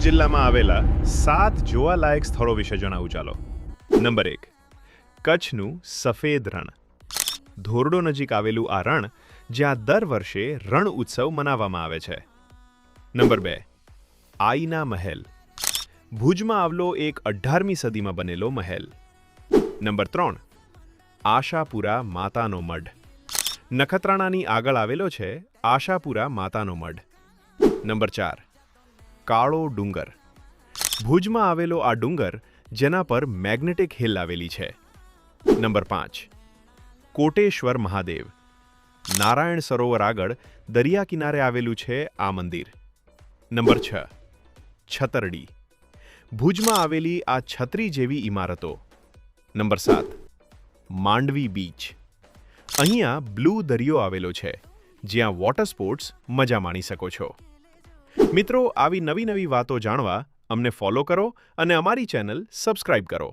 જિલ્લામાં આવેલા 7 જોવાલાયક સ્થળો વિશે જણાવું ચાલો. નંબર 1, કચ્છનું સફેદ રણ. ધોરડો નજીક આવેલું આ રણ, જ્યાં દર વર્ષે રણ ઉત્સવ મનાવવામાં આવે છે. નંબર 2, આઈના મહેલ. ભુજમાં આવેલો એક 18મી સદીમાં બનેલો મહેલ. નંબર 3, આશાપુરા માતાનો મઢ. નખત્રાણાની આગળ આવેલો છે આશાપુરા માતાનો મઢ. નંબર 4, કાળો ડુંગર. ભુજમાં આવેલો આ ડુંગર, જેના પર મેગ્નેટિક હિલ આવેલી છે. નંબર 5, કોટેશ્વર મહાદેવ. નારાયણ સરોવર આગળ દરિયા કિનારે આવેલું છે આ મંદિર. નંબર 6, છતરડી. ભુજમાં આવેલી આ છત્રી જેવી ઇમારતો. Number 7, Mandvi beach. અહીંયા બ્લુ દરિયો આવેલો છે, જ્યાં વોટર સ્પોર્ટ્સ મજા માણી શકો છો. મિત્રો, આવી નવી નવી વાતો જાણવા અમને ફોલો કરો અને અમારી ચેનલ સબસ્ક્રાઇબ કરો.